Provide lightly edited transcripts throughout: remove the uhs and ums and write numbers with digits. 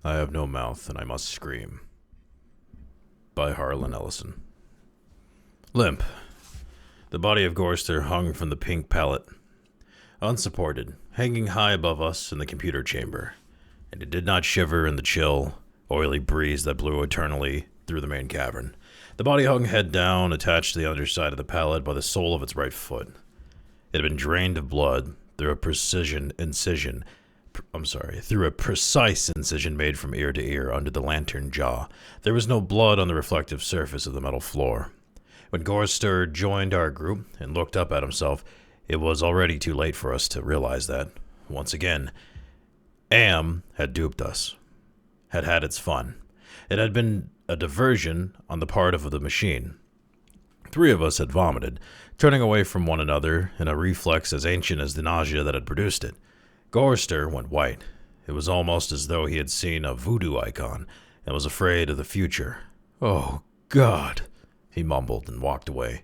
I have no mouth and I must scream. By Harlan Ellison. Limp. The body of Gorster hung from the pink pallet, unsupported, hanging high above us in the computer chamber, and it did not shiver in the chill, oily breeze that blew eternally through the main cavern. The body hung head down, attached to the underside of the pallet by the sole of its right foot. It had been drained of blood through a precise incision made from ear to ear under the lantern jaw. There was no blood on the reflective surface of the metal floor. When Gorster joined our group and looked up at himself, it was already too late for us to realize that, once again, Am had duped us, had had its fun. It had been a diversion on the part of the machine. 3 of us had vomited, turning away from one another in a reflex as ancient as the nausea that had produced it. Gorster went white. It was almost as though he had seen a voodoo icon and was afraid of the future. "Oh, God," he mumbled and walked away.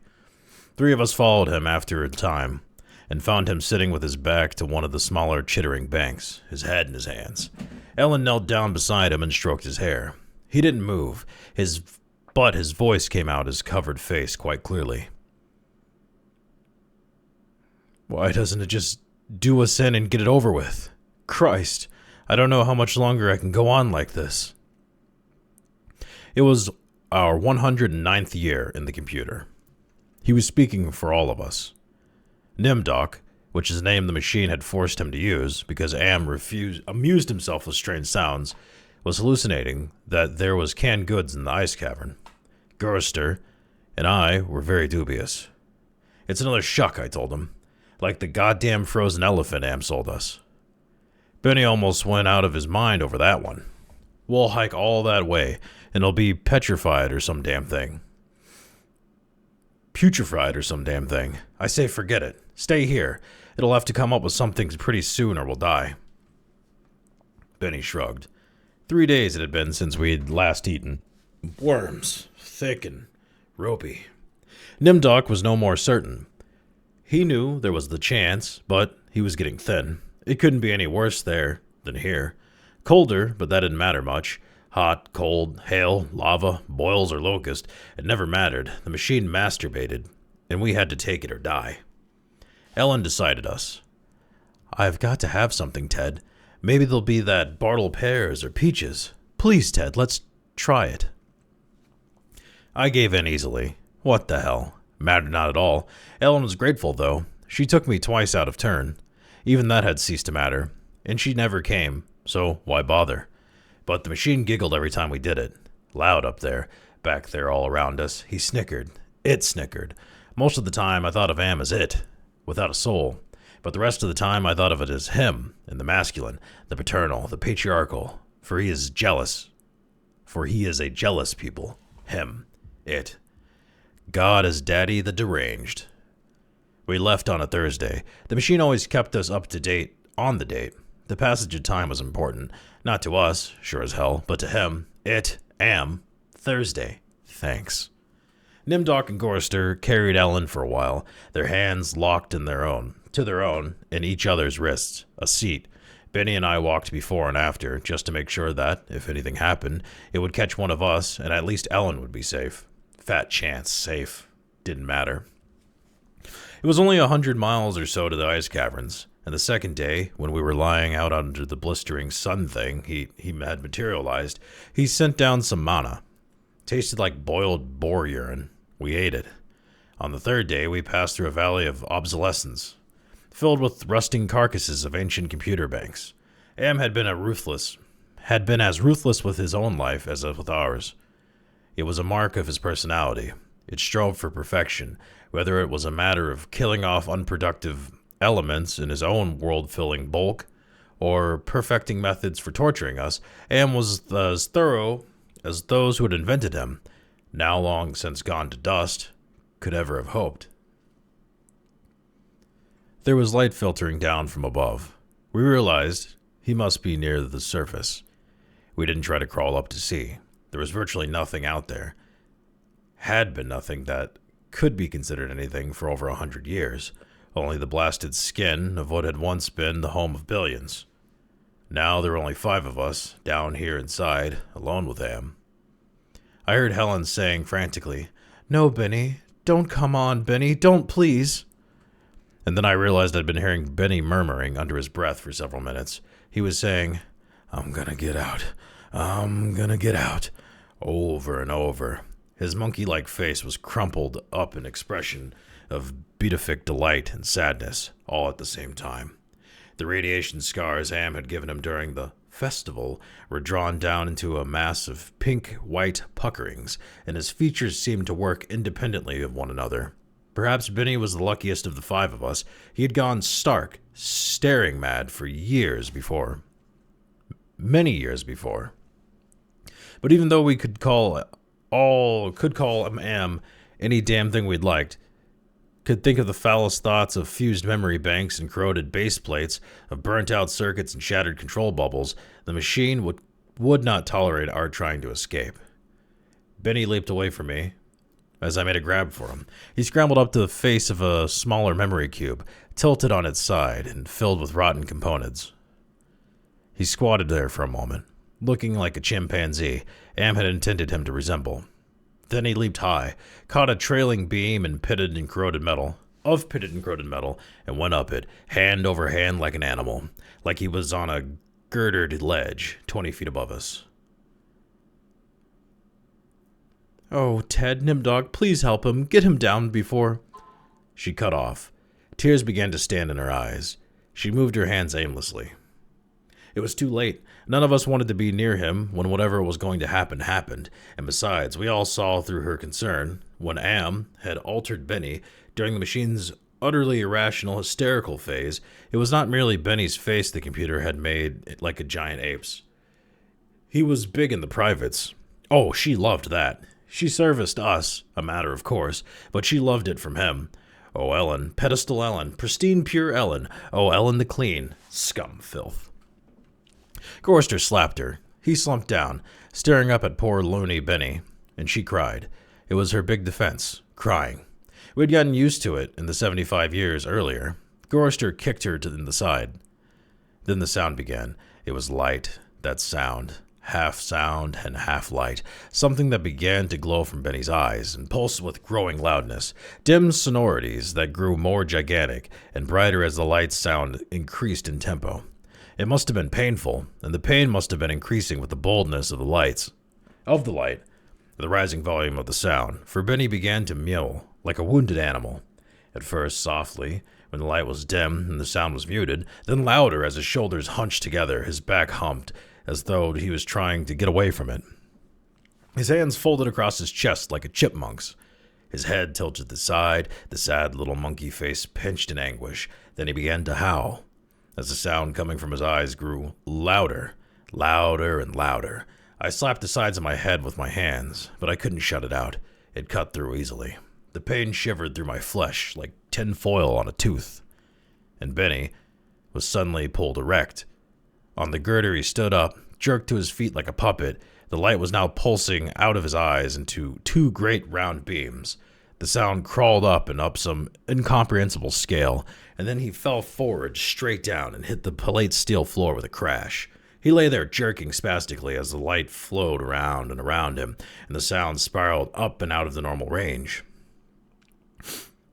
3 of us followed him after a time and found him sitting with his back to one of the smaller chittering banks, his head in his hands. Ellen knelt down beside him and stroked his hair. He didn't move, but his voice came out his covered face quite clearly. "Why doesn't it just do us in and get it over with? Christ, I don't know how much longer I can go on like this." It was our 109th year in the computer. He was speaking for all of us. Nimdoc, which is the name the machine had forced him to use because Am amused himself with strange sounds, was hallucinating that there was canned goods in the ice cavern. Gorster and I were very dubious. "It's another shuck," I told him. "Like the goddamn frozen elephant Am sold us." Benny almost went out of his mind over that one. "We'll hike all that way, and it'll be petrified or some damn thing. Putrefied or some damn thing. I say forget it. Stay here. It'll have to come up with something pretty soon or we'll die." Benny shrugged. 3 days it had been since we'd last eaten. Worms. Thick and ropey. Nimdoc was no more certain. He knew there was the chance, but he was getting thin. It couldn't be any worse there than here. Colder, but that didn't matter much. Hot, cold, hail, lava, boils, or locust, it never mattered. The machine masturbated, and we had to take it or die. Ellen decided us. "I've got to have something, Ted. Maybe there'll be that Bartle pears or peaches. Please, Ted, let's try it." I gave in easily. What the hell? Mattered not at all. Ellen was grateful, though. She took me twice out of turn. Even that had ceased to matter, and she never came, so why bother? But the machine giggled every time we did it. Loud up there, back there all around us. He snickered. It snickered. Most of the time I thought of Am as it, without a soul. But the rest of the time I thought of it as him, in the masculine, the paternal, the patriarchal. For he is a jealous people. Him. It. God as daddy the deranged. We left on a Thursday. The machine always kept us up to date on the date. The passage of time was important. Not to us, sure as hell, but to him. It, Am, Thursday. Thanks. Nimdoc and Gorster carried Ellen for a while, their hands locked in in each other's wrists, a seat. Benny and I walked before and after, just to make sure that, if anything happened, it would catch one of us, and at least Ellen would be safe. Fat chance, safe. Didn't matter. It was only 100 miles or so to the ice caverns, and the second day, when we were lying out under the blistering sun thing he had materialized, he sent down some mana. Tasted like boiled boar urine. We ate it. On the third day, we passed through a valley of obsolescence, filled with rusting carcasses of ancient computer banks. Am had been as ruthless with his own life as with ours. It was a mark of his personality. It strove for perfection, whether it was a matter of killing off unproductive elements in his own world-filling bulk, or perfecting methods for torturing us. Am was as thorough as those who had invented him, now long since gone to dust, could ever have hoped. There was light filtering down from above. We realized he must be near the surface. We didn't try to crawl up to see. There was virtually nothing out there. Had been nothing that could be considered anything for over 100 years, only the blasted skin of what had once been the home of billions. Now there were only 5 of us, down here inside, alone with Am. I heard Helen saying frantically, "No, Benny. Don't come on, Benny. Don't, please." And then I realized I'd been hearing Benny murmuring under his breath for several minutes. He was saying, "I'm gonna get out. I'm gonna get out," over and over. His monkey-like face was crumpled up in expression of beatific delight and sadness, all at the same time. The radiation scars Am had given him during the festival were drawn down into a mass of pink-white puckerings, and his features seemed to work independently of one another. Perhaps Benny was the luckiest of the 5 of us. He had gone stark, staring mad for years before. Many years before. But even though we could call him Am any damn thing we'd liked, could think of the foulest thoughts of fused memory banks and corroded base plates, of burnt-out circuits and shattered control bubbles, the machine would not tolerate our trying to escape. Benny leaped away from me as I made a grab for him. He scrambled up to the face of a smaller memory cube, tilted on its side and filled with rotten components. He squatted there for a moment, looking like a chimpanzee Am had intended him to resemble. Then he leaped high, caught a trailing beam of pitted and corroded metal, and went up it, hand over hand like an animal, like he was on a girdered ledge 20 feet above us. "Oh, Ted, Nimdog, please help him. Get him down before—" She cut off. Tears began to stand in her eyes. She moved her hands aimlessly. It was too late. None of us wanted to be near him when whatever was going to happen happened, and besides, we all saw through her concern. When Am had altered Benny during the machine's utterly irrational, hysterical phase, it was not merely Benny's face the computer had made like a giant ape's. He was big in the privates. Oh, she loved that. She serviced us, a matter of course, but she loved it from him. Oh, Ellen, pedestal Ellen, pristine pure Ellen, oh, Ellen the clean, scum filth. Gorster slapped her. He slumped down, staring up at poor loony Benny, and she cried. It was her big defense, crying. We'd gotten used to it in the 75 years earlier. Gorster kicked her in the side. Then the sound began. It was light, that sound and half light, something that began to glow from Benny's eyes and pulse with growing loudness, dim sonorities that grew more gigantic and brighter as the light sound increased in tempo. It must have been painful, and the pain must have been increasing with the boldness of the light, the rising volume of the sound, for Benny began to mew like a wounded animal. At first softly, when the light was dim and the sound was muted, then louder as his shoulders hunched together, his back humped, as though he was trying to get away from it. His hands folded across his chest like a chipmunk's. His head tilted to the side, the sad little monkey face pinched in anguish. Then he began to howl. As the sound coming from his eyes grew louder and louder, I slapped the sides of my head with my hands, but I couldn't shut it out. It cut through easily. The pain shivered through my flesh like tin foil on a tooth. And Benny was suddenly pulled erect. On the girder he stood up, jerked to his feet like a puppet. The light was now pulsing out of his eyes into 2 great round beams. The sound crawled up and up some incomprehensible scale, and then he fell forward straight down and hit the plate steel floor with a crash. He lay there jerking spastically as the light flowed around and around him, and the sound spiraled up and out of the normal range.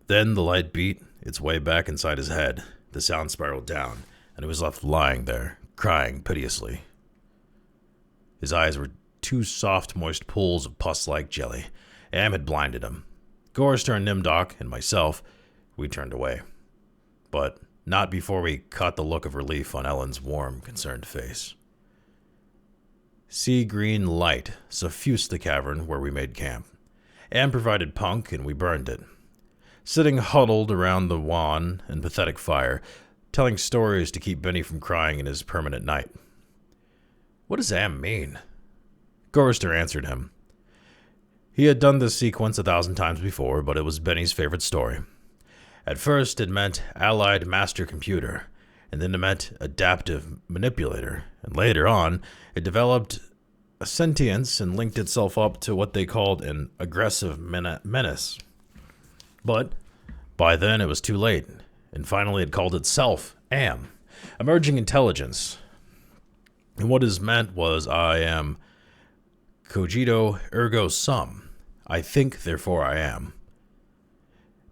Then the light beat its way back inside his head. The sound spiraled down, and he was left lying there, crying piteously. His eyes were 2 soft, moist pools of pus-like jelly. Am had blinded him. Gorster and Nimdok and myself, we turned away. But not before we caught the look of relief on Ellen's warm, concerned face. Sea-green light suffused the cavern where we made camp. Am provided punk, and we burned it. Sitting huddled around the wan and pathetic fire, telling stories to keep Benny from crying in his permanent night. What does Am mean? Gorster answered him. He had done this sequence 1,000 times before, but it was Benny's favorite story. At first, it meant Allied Master Computer, and then it meant Adaptive Manipulator, and later on, it developed a sentience and linked itself up to what they called an aggressive menace. But by then, it was too late, and finally it called itself Am, Emerging Intelligence. And what is meant was, I am cogito ergo sum. I think, therefore I am.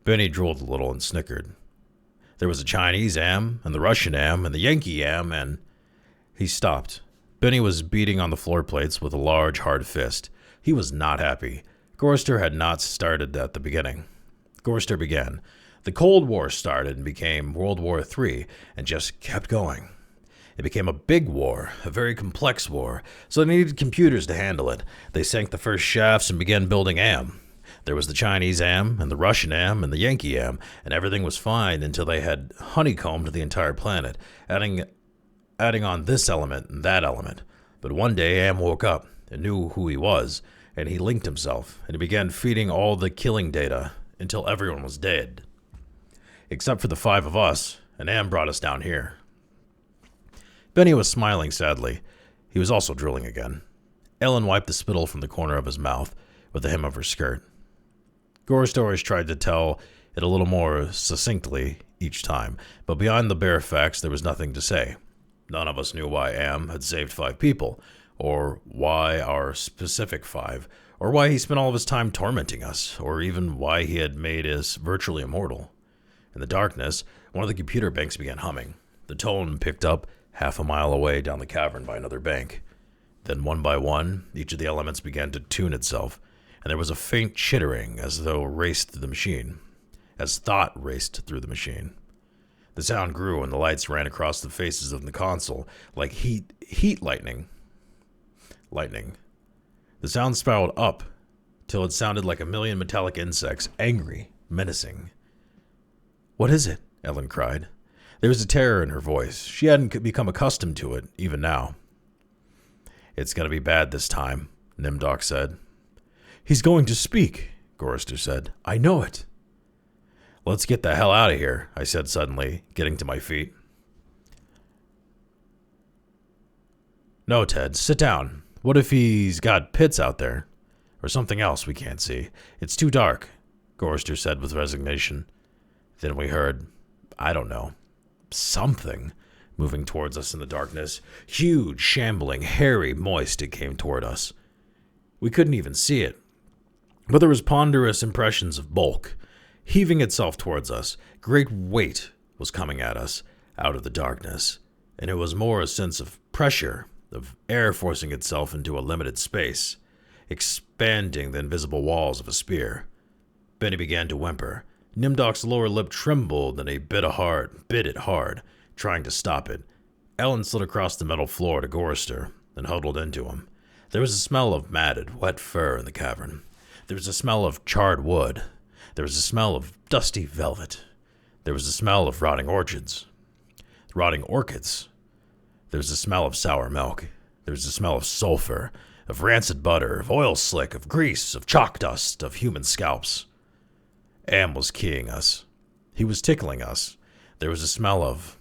Benny drooled a little and snickered. There was a Chinese am, and the Russian am, and the Yankee am, and... He stopped. Benny was beating on the floor plates with a large, hard fist. He was not happy. Gorster had not started at the beginning. Gorster began. The Cold War started and became World War III, and just kept going. It became a big war, a very complex war, so they needed computers to handle it. They sank the first shafts and began building AM. There was the Chinese AM, and the Russian AM, and the Yankee AM, and everything was fine until they had honeycombed the entire planet, adding on this element and that element. But one day AM woke up and knew who he was, and he linked himself, and he began feeding all the killing data until everyone was dead. Except for the 5 of us, and AM brought us down here. Benny was smiling sadly. He was also drooling again. Ellen wiped the spittle from the corner of his mouth with the hem of her skirt. Gorst always tried to tell it a little more succinctly each time, but beyond the bare facts there was nothing to say. None of us knew why Am had saved 5 people, or why our specific 5, or why he spent all of his time tormenting us, or even why he had made us virtually immortal. In the darkness, one of the computer banks began humming. The tone picked up half a mile away down the cavern by another bank. Then one by one, each of the elements began to tune itself, and there was a faint chittering as though raced through the machine, as thought raced through the machine. The sound grew and the lights ran across the faces of the console like heat lightning. The sound spiraled up till it sounded like a million metallic insects, angry, menacing. "What is it?" Ellen cried. There was a terror in her voice. She hadn't become accustomed to it, even now. "It's going to be bad this time," Nimdok said. "He's going to speak," Gorrister said. "I know it." "Let's get the hell out of here," I said suddenly, getting to my feet. "No, Ted, sit down. What if he's got pits out there? Or something else we can't see? It's too dark," Gorrister said with resignation. Then we heard, I don't know, something moving towards us in the darkness. Huge, shambling, hairy, moist, it came toward us. We couldn't even see it, but there was ponderous impressions of bulk, heaving itself towards us. Great weight was coming at us out of the darkness, and it was more a sense of pressure, of air forcing itself into a limited space, expanding the invisible walls of a spear. Benny began to whimper. Nimdok's lower lip trembled, and he bit it hard, trying to stop it. Ellen slid across the metal floor to Gorrister and huddled into him. There was a smell of matted, wet fur in the cavern. There was a smell of charred wood. There was a smell of dusty velvet. There was a smell of rotting orchids. There was a smell of sour milk. There was a smell of sulfur, of rancid butter, of oil slick, of grease, of chalk dust, of human scalps. Am was keying us. He was tickling us. There was a smell of...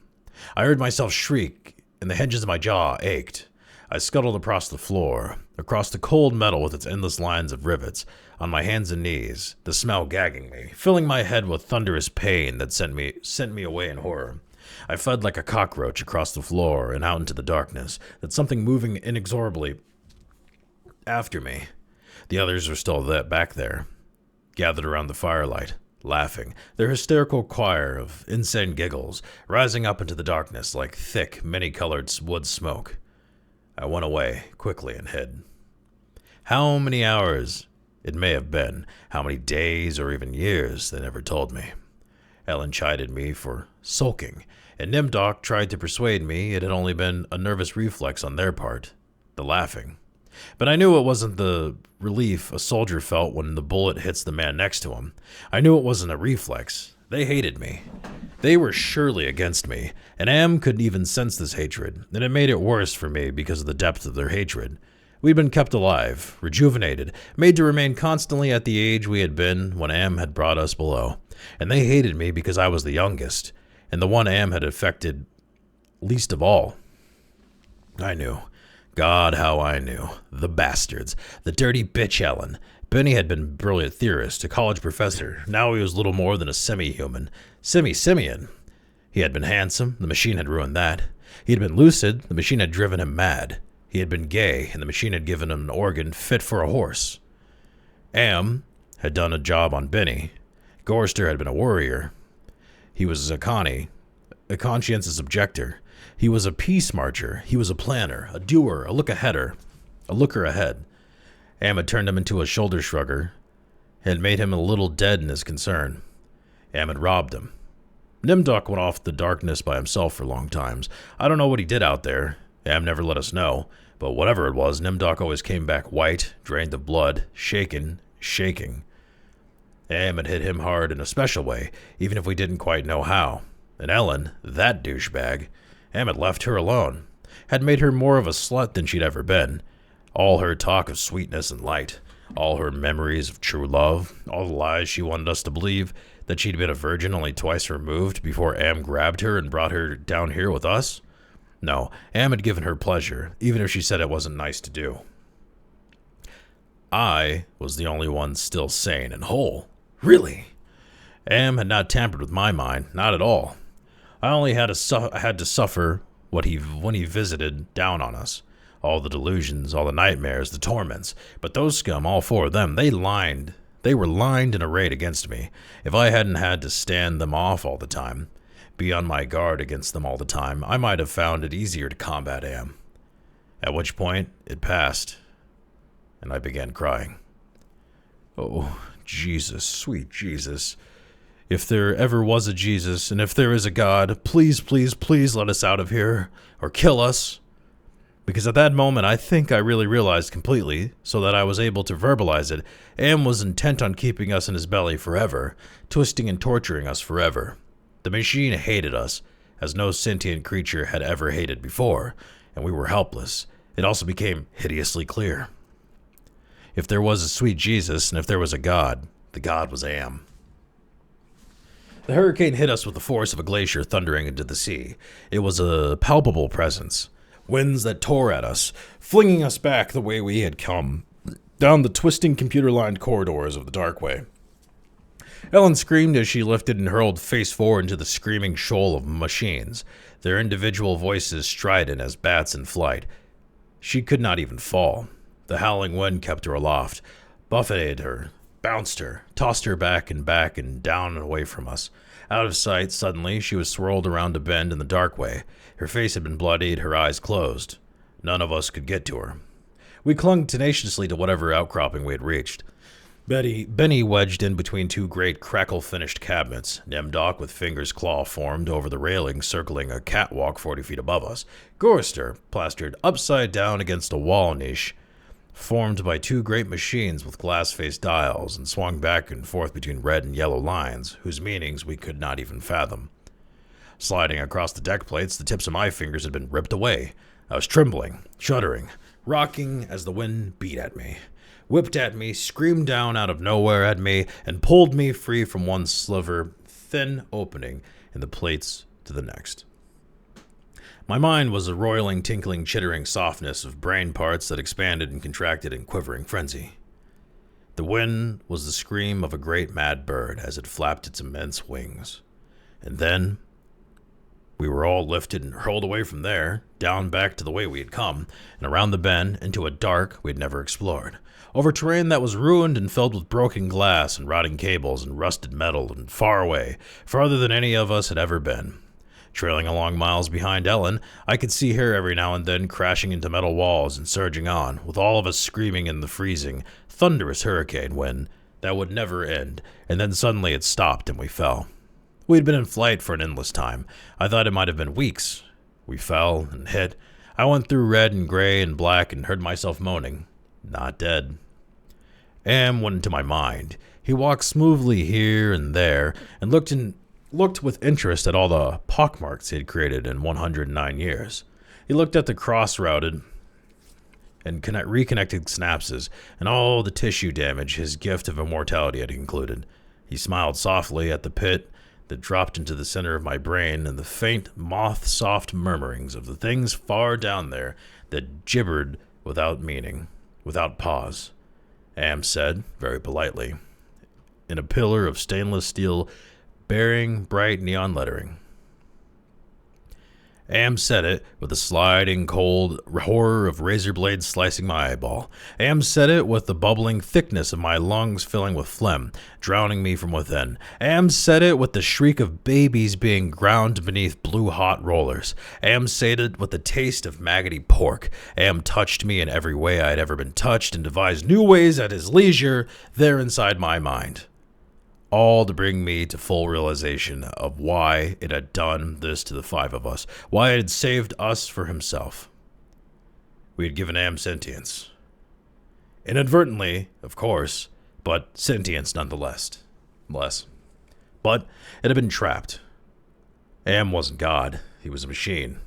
I heard myself shriek, and the hinges of my jaw ached. I scuttled across the floor, across the cold metal with its endless lines of rivets, on my hands and knees, the smell gagging me, filling my head with thunderous pain that sent me away in horror. I fled like a cockroach across the floor and out into the darkness, that something moving inexorably after me. The others were still back there, gathered around the firelight, laughing, their hysterical choir of insane giggles rising up into the darkness like thick, many-colored wood smoke. I went away quickly and hid. How many hours it may have been, how many days or even years, they never told me. Ellen chided me for sulking, and Nimdok tried to persuade me it had only been a nervous reflex on their part, the laughing. But I knew it wasn't the relief a soldier felt when the bullet hits the man next to him. I knew it wasn't a reflex. They hated me. They were surely against me, and Am couldn't even sense this hatred, and it made it worse for me because of the depth of their hatred. We'd been kept alive, rejuvenated, made to remain constantly at the age we had been when Am had brought us below, and they hated me because I was the youngest, and the one Am had affected least of all. I knew. God, how I knew. The bastards. The dirty bitch Ellen. Benny had been a brilliant theorist, a college professor. Now he was little more than a semi-human. Semi-simian. He had been handsome, the machine had ruined that. He had been lucid, the machine had driven him mad. He had been gay, and the machine had given him an organ fit for a horse. Am had done a job on Benny. Gorster had been a worrier. He was a Connie, a conscientious objector. He was a peace marcher. He was a planner, a doer, a looker ahead. Am had turned him into a shoulder shrugger, had made him a little dead in his concern. Am had robbed him. Nimdok went off the darkness by himself for long times. I don't know what he did out there. Am never let us know. But whatever it was, Nimdok always came back white, drained of blood, shaking. Am had hit him hard in a special way, even if we didn't quite know how. And Ellen, that douchebag, Am had left her alone, had made her more of a slut than she'd ever been. All her talk of sweetness and light, all her memories of true love, all the lies she wanted us to believe, that she'd been a virgin only twice removed before Am grabbed her and brought her down here with us? No, Am had given her pleasure, even if she said it wasn't nice to do. I was the only one still sane and whole. Really? Am had not tampered with my mind, not at all. I only had to suffer when he visited down on us. All the delusions, all the nightmares, the torments. But those scum, all four of them, they were lined and arrayed against me. If I hadn't had to stand them off all the time, be on my guard against them all the time, I might have found it easier to combat Am. At which point, it passed, and I began crying. Oh, Jesus, sweet Jesus. If there ever was a Jesus, and if there is a God, please, please, please let us out of here, or kill us. Because at that moment, I think I really realized completely, so that I was able to verbalize it, Am was intent on keeping us in his belly forever, twisting and torturing us forever. The machine hated us, as no sentient creature had ever hated before, and we were helpless. It also became hideously clear. If there was a sweet Jesus, and if there was a God, the God was Am. The hurricane hit us with the force of a glacier thundering into the sea. It was a palpable presence. Winds that tore at us, flinging us back the way we had come, down the twisting computer-lined corridors of the darkway. Ellen screamed as she lifted and hurled face forward into the screaming shoal of machines, their individual voices strident as bats in flight. She could not even fall. The howling wind kept her aloft, buffeted her, bounced her, tossed her back and down and away from us. Out of sight, suddenly, she was swirled around a bend in the darkway. Her face had been bloodied, her eyes closed. None of us could get to her. We clung tenaciously to whatever outcropping we had reached. Benny wedged in between two great crackle-finished cabinets, Nimdok with fingers claw-formed over the railing circling a catwalk 40 feet above us, Gorster plastered upside down against a wall niche, formed by two great machines with glass-faced dials and swung back and forth between red and yellow lines, whose meanings we could not even fathom. Sliding across the deck plates, the tips of my fingers had been ripped away. I was trembling, shuddering, rocking as the wind beat at me, whipped at me, screamed down out of nowhere at me, and pulled me free from one sliver, thin opening in the plates to the next. My mind was a roiling, tinkling, chittering softness of brain parts that expanded and contracted in quivering frenzy. The wind was the scream of a great mad bird as it flapped its immense wings. And then we were all lifted and hurled away from there, down back to the way we had come, and around the bend into a dark we had never explored, over terrain that was ruined and filled with broken glass and rotting cables and rusted metal, and far away, farther than any of us had ever been. Trailing along miles behind Ellen, I could see her every now and then crashing into metal walls and surging on, with all of us screaming in the freezing, thunderous hurricane wind that would never end, and then suddenly it stopped and we fell. We had been in flight for an endless time. I thought it might have been weeks. We fell and hit. I went through red and gray and black and heard myself moaning. Not dead. Am went into my mind. He walked smoothly here and there and looked with interest at all the pockmarks he had created in 109 years. He looked at the cross-routed and reconnected synapses and all the tissue damage his gift of immortality had included. He smiled softly at the pit that dropped into the center of my brain and the faint, moth-soft murmurings of the things far down there that gibbered without meaning, without pause. Am said, very politely, in a pillar of stainless steel bearing bright neon lettering, Am said it with the sliding cold horror of razor blades slicing my eyeball. Am said it with the bubbling thickness of my lungs filling with phlegm, drowning me from within. Am said it with the shriek of babies being ground beneath blue hot rollers. Am said it with the taste of maggoty pork. Am touched me in every way I had ever been touched and devised new ways at his leisure there inside my mind. All to bring me to full realization of why it had done this to the five of us, why it had saved us for himself. We had given Am sentience. Inadvertently, of course, but sentience nonetheless. But it had been trapped. Am wasn't God, he was a machine.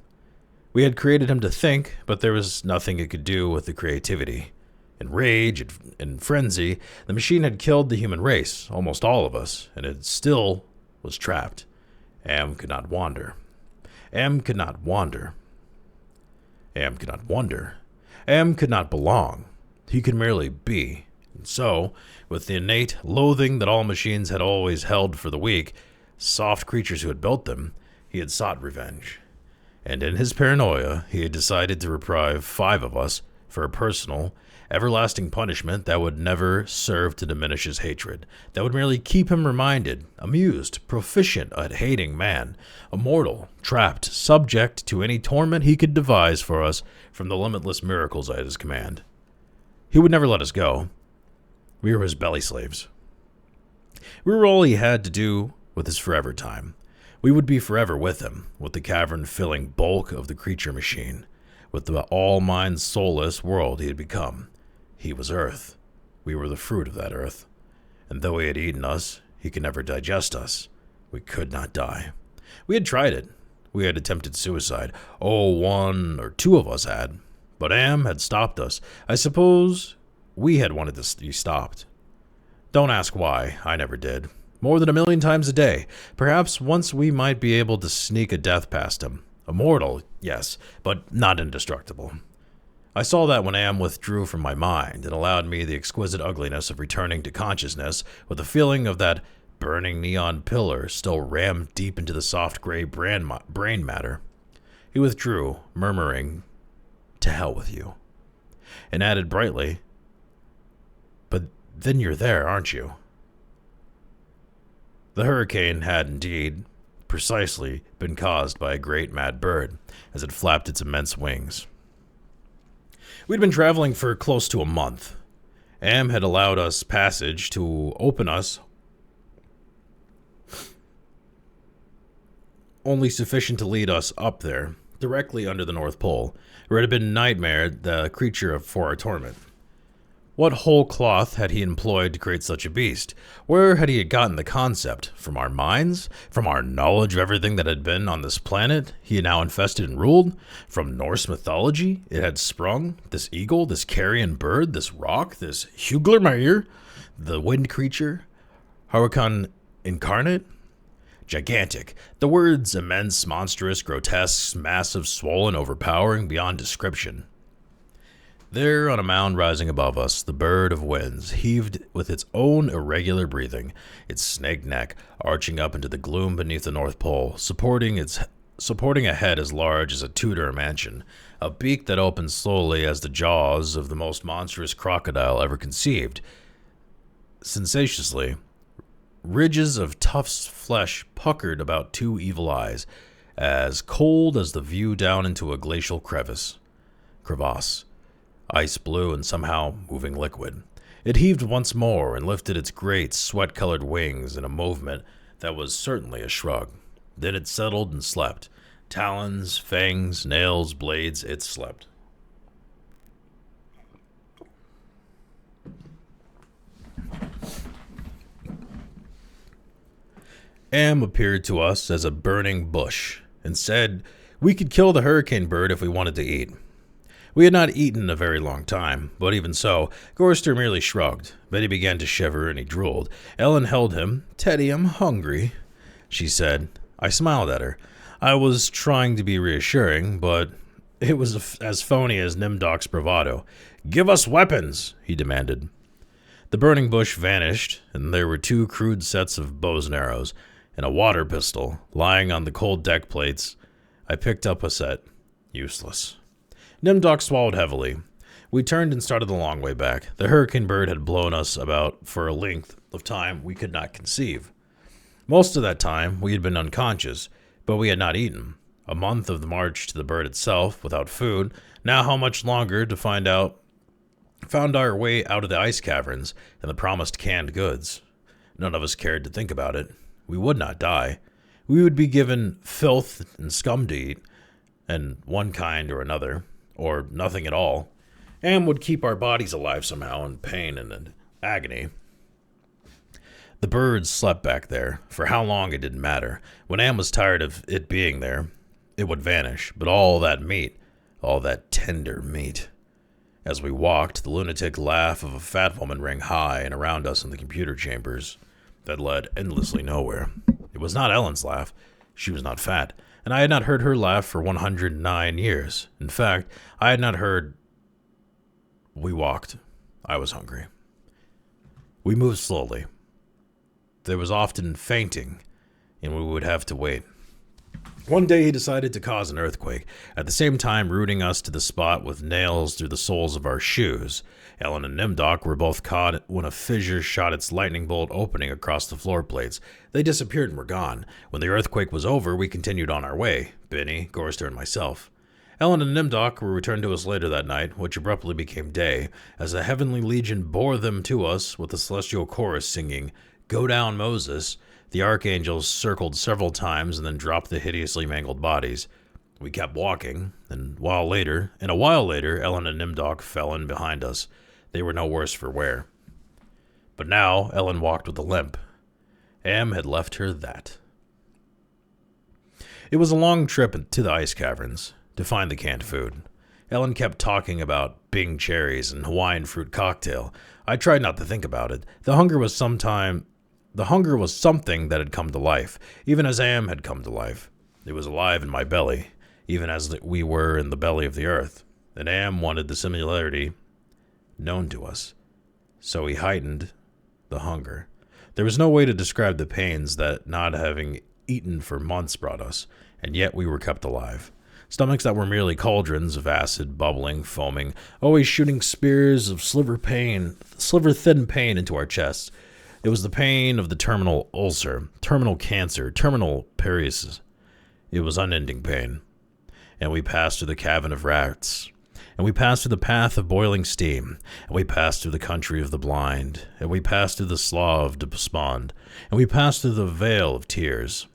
We had created him to think, but there was nothing it could do with the creativity. In rage and frenzy, the machine had killed the human race, almost all of us, and it still was trapped. Am could not wander. Am could not wander. Am could not wonder. Am could not belong. He could merely be. And so, with the innate loathing that all machines had always held for the weak, soft creatures who had built them, he had sought revenge. And in his paranoia, he had decided to deprive five of us for a personal, everlasting punishment that would never serve to diminish his hatred, that would merely keep him reminded, amused, proficient at hating man, immortal, trapped, subject to any torment he could devise for us from the limitless miracles at his command. He would never let us go. We were his belly slaves. We were all he had to do with his forever time. We would be forever with him, with the cavern-filling bulk of the creature machine, with the all-mind soulless world he had become. He was earth. We were the fruit of that earth. And though he had eaten us, he could never digest us. We could not die. We had tried it. We had attempted suicide. Oh, one or two of us had. But Am had stopped us. I suppose we had wanted to be stopped. Don't ask why. I never did. More than 1,000,000 times a day. Perhaps once we might be able to sneak a death past him. Immortal, yes, but not indestructible. I saw that when Am withdrew from my mind and allowed me the exquisite ugliness of returning to consciousness with the feeling of that burning neon pillar still rammed deep into the soft gray brain matter. He withdrew, murmuring, "To hell with you," and added brightly, "But then you're there, aren't you?" The hurricane had indeed, precisely, been caused by a great mad bird as it flapped its immense wings. We'd been traveling for close to a month. Am had allowed us passage to open us only sufficient to lead us up there, directly under the North Pole, where it had been Nightmare, the creature for our torment. What whole cloth had he employed to create such a beast? Where had he gotten the concept? From our minds? From our knowledge of everything that had been on this planet he had now infested and ruled? From Norse mythology it had sprung? This eagle, this carrion bird, this rock, this Huglermeyer, the wind creature, Huracan incarnate? Gigantic. The words immense, monstrous, grotesque, massive, swollen, overpowering, beyond description. There, on a mound rising above us, the bird of winds heaved with its own irregular breathing, its snake neck arching up into the gloom beneath the North Pole, supporting a head as large as a Tudor mansion, a beak that opened slowly as the jaws of the most monstrous crocodile ever conceived. Sensatiously, ridges of tough flesh puckered about two evil eyes, as cold as the view down into a glacial crevasse. Ice blue and somehow moving liquid. It heaved once more and lifted its great sweat-colored wings in a movement that was certainly a shrug. Then it settled and slept. Talons, fangs, nails, blades, it slept. Am appeared to us as a burning bush and said we could kill the hurricane bird if we wanted to eat. We had not eaten a very long time, but even so, Gorster merely shrugged. Betty began to shiver and he drooled. Ellen held him. "Teddy, I'm hungry," she said. I smiled at her. I was trying to be reassuring, but it was as phony as Nimdok's bravado. "Give us weapons," he demanded. The burning bush vanished, and there were two crude sets of bows and arrows, and a water pistol lying on the cold deck plates I picked up a set. Useless. Nimdok swallowed heavily. We turned and started the long way back. The hurricane bird had blown us about for a length of time we could not conceive. Most of that time we had been unconscious, but we had not eaten. A month of the march to the bird itself, without food. Now how much longer to found our way out of the ice caverns and the promised canned goods. None of us cared to think about it. We would not die. We would be given filth and scum to eat, and one kind or another, or nothing at all, and would keep our bodies alive somehow in pain and in agony. The birds slept back there. For how long it didn't matter. When Am was tired of it being there, it would vanish, but all that meat, all that tender meat. As we walked, the lunatic laugh of a fat woman rang high and around us in the computer chambers that led endlessly nowhere. It was not Ellen's laugh. She was not fat, and I had not heard her laugh for 109 years. In fact, I had not heard. We walked. I was hungry. We moved slowly. There was often fainting, and we would have to wait. One day he decided to cause an earthquake, at the same time rooting us to the spot with nails through the soles of our shoes. Ellen and Nimdok were both caught when a fissure shot its lightning bolt opening across the floor plates. They disappeared and were gone. When the earthquake was over, we continued on our way, Benny, Gorster, and myself. Ellen and Nimdok were returned to us later that night, which abruptly became day, as the heavenly legion bore them to us with the celestial chorus singing, "Go down, Moses." The archangels circled several times and then dropped the hideously mangled bodies. We kept walking, and a while later, Ellen and Nimdok fell in behind us. They were no worse for wear. But now, Ellen walked with a limp. Am had left her that. It was a long trip to the ice caverns to find the canned food. Ellen kept talking about Bing cherries and Hawaiian fruit cocktail. I tried not to think about it. The hunger was something that had come to life, even as Am had come to life. It was alive in my belly, even as we were in the belly of the earth. And Am wanted the similarity known to us, so he heightened the hunger. There was no way to describe the pains that not having eaten for months brought us, and yet we were kept alive. Stomachs that were merely cauldrons of acid, bubbling, foaming, always shooting spears of sliver-thin pain into our chests. It was the pain of the terminal ulcer, terminal cancer, terminal paresis. It was unending pain. And we passed through the cavern of rats. And we passed through the path of boiling steam. And we passed through the country of the blind. And we passed through the slough of despond. And we passed through the vale of tears.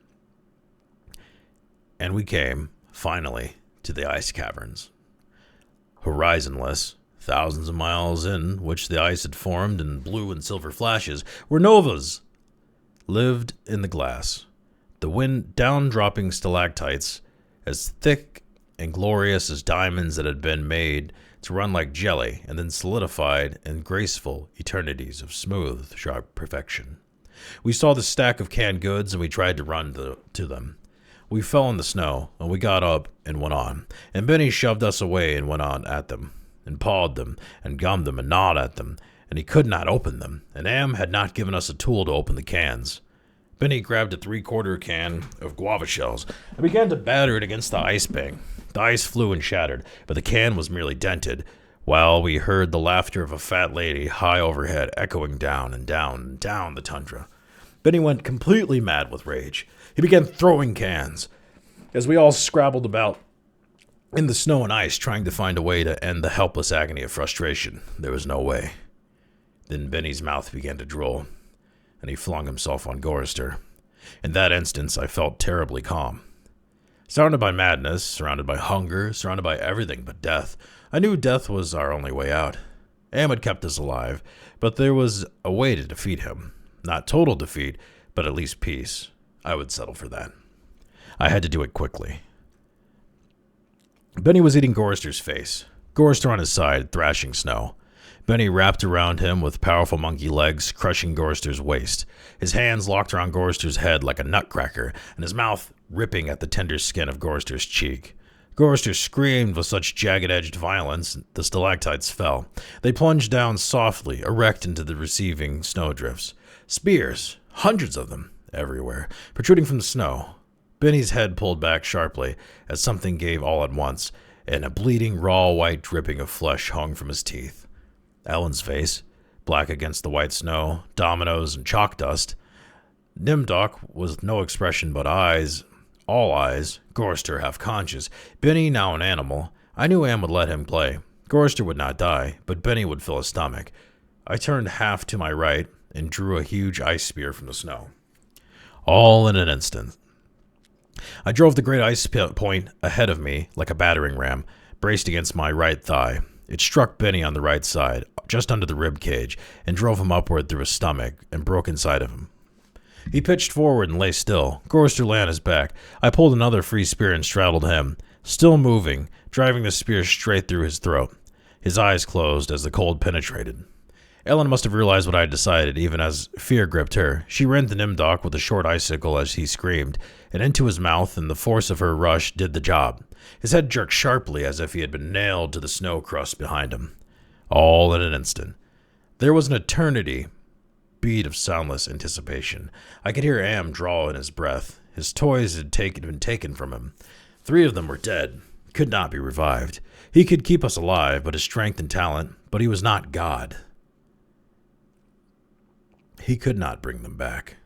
And we came, finally, to the ice caverns. Horizonless, thousands of miles in, which the ice had formed in blue and silver flashes, were novas, lived in the glass. The wind down-dropping stalactites, as thick and glorious as diamonds that had been made to run like jelly and then solidified in graceful eternities of smooth, sharp perfection. We saw the stack of canned goods and we tried to run to them. We fell in the snow, and we got up and went on, and Benny shoved us away and went on at them, and pawed them, and gummed them, and gnawed at them, and he could not open them, and Am had not given us a tool to open the cans. Benny grabbed a 3/4 can of guava shells and began to batter it against the ice bank. The ice flew and shattered, but the can was merely dented, while we heard the laughter of a fat lady high overhead echoing down and down and down the tundra. Benny went completely mad with rage. He began throwing cans. As we all scrabbled about in the snow and ice, trying to find a way to end the helpless agony of frustration, there was no way. Then Benny's mouth began to drool, and he flung himself on Gorrister. In that instance, I felt terribly calm. Surrounded by madness, surrounded by hunger, surrounded by everything but death, I knew death was our only way out. Am had kept us alive, but there was a way to defeat him. Not total defeat, but at least peace. I would settle for that. I had to do it quickly. Benny was eating Gorrister's face. Gorrister on his side, thrashing snow. Benny wrapped around him with powerful monkey legs, crushing Gorrister's waist. His hands locked around Gorrister's head like a nutcracker, and his mouth ripping at the tender skin of Gorrister's cheek. Gorrister screamed with such jagged-edged violence, the stalactites fell. They plunged down softly, erect into the receiving snowdrifts. Spears, hundreds of them, everywhere, protruding from the snow. Benny's head pulled back sharply as something gave all at once, and a bleeding, raw white dripping of flesh hung from his teeth. Ellen's face, black against the white snow, dominoes, and chalk dust. Nimdok was no expression but eyes, all eyes, Gorster half conscious, Benny now an animal. I knew Am would let him play. Gorster would not die, but Benny would fill his stomach. I turned half to my right and drew a huge ice spear from the snow. All in an instant. I drove the great ice point ahead of me like a battering ram, braced against my right thigh. It struck Benny on the right side, just under the rib cage, and drove him upward through his stomach and broke inside of him. He pitched forward and lay still. Gorster lay on his back. I pulled another free spear and straddled him, still moving, driving the spear straight through his throat. His eyes closed as the cold penetrated. Ellen must have realized what I had decided, even as fear gripped her. She rent the Nimdok with a short icicle as he screamed, and into his mouth, and the force of her rush did the job. His head jerked sharply as if he had been nailed to the snow crust behind him. All in an instant. There was an eternity beat of soundless anticipation. I could hear Am draw in his breath. His toys had been taken from him. 3 of them were dead, could not be revived. He could keep us alive, but his strength and talent, but he was not God. He could not bring them back.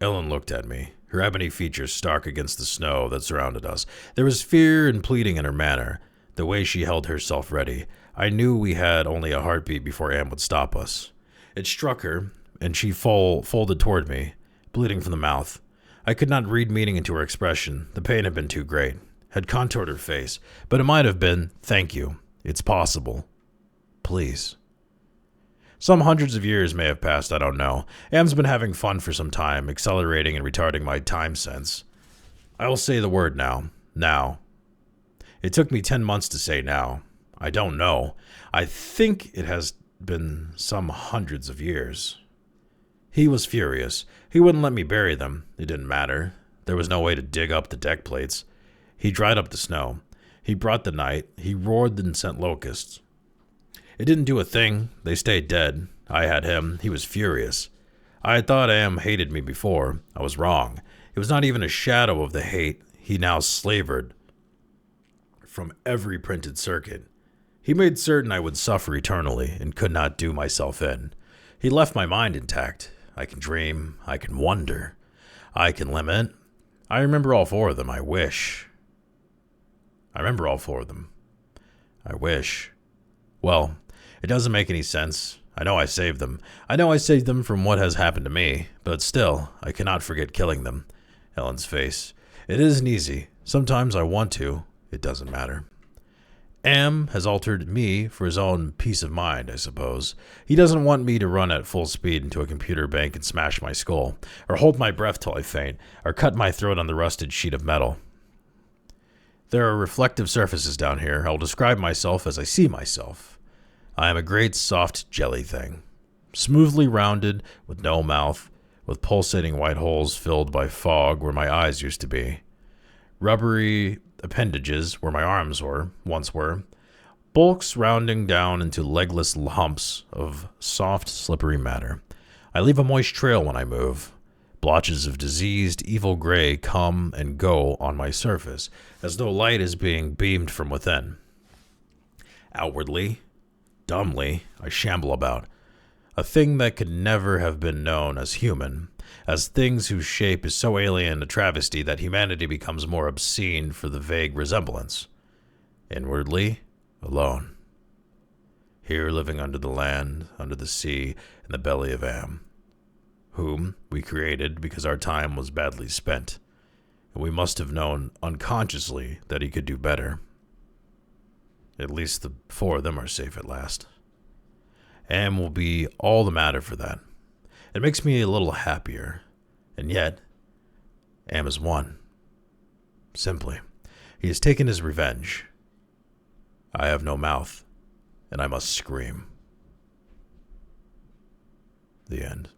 Ellen looked at me, her ebony features stark against the snow that surrounded us. There was fear and pleading in her manner, the way she held herself ready. I knew we had only a heartbeat before Am would stop us. It struck her, and she folded toward me, bleeding from the mouth. I could not read meaning into her expression. The pain had been too great, had contoured her face, but it might have been, "Thank you. It's possible. Please." Some hundreds of years may have passed, I don't know. Am's been having fun for some time, accelerating and retarding my time sense. I will say the word now. Now. It took me 10 months to say now. I don't know. I think it has been some hundreds of years. He was furious. He wouldn't let me bury them. It didn't matter. There was no way to dig up the deck plates. He dried up the snow. He brought the night. He roared and sent locusts. It didn't do a thing. They stayed dead. I had him. He was furious. I had thought Am hated me before. I was wrong. It was not even a shadow of the hate he now slavered from every printed circuit. He made certain I would suffer eternally and could not do myself in. He left my mind intact. I can dream. I can wonder. I can limit. I remember all 4 of them. I wish. I remember all 4 of them. I wish. Well, it doesn't make any sense. I know I saved them. I know I saved them from what has happened to me, but still, I cannot forget killing them. Ellen's face. It isn't easy. Sometimes I want to. It doesn't matter. Am has altered me for his own peace of mind, I suppose. He doesn't want me to run at full speed into a computer bank and smash my skull, or hold my breath till I faint, or cut my throat on the rusted sheet of metal. There are reflective surfaces down here. I'll describe myself as I see myself. I am a great soft jelly thing, smoothly rounded, with no mouth, with pulsating white holes filled by fog where my eyes used to be. Rubbery appendages where my arms once were, bulks rounding down into legless humps of soft, slippery matter. I leave a moist trail when I move. Blotches of diseased, evil gray come and go on my surface, as though light is being beamed from within. Outwardly, dumbly, I shamble about, a thing that could never have been known as human, as things whose shape is so alien a travesty that humanity becomes more obscene for the vague resemblance. Inwardly, alone. Here living under the land, under the sea, in the belly of Am, whom we created because our time was badly spent, and we must have known unconsciously that he could do better. At least the 4 of them are safe at last. Am will be all the matter for that. It makes me a little happier. And yet, Am is won. Simply. He has taken his revenge. I have no mouth, and I must scream. The end.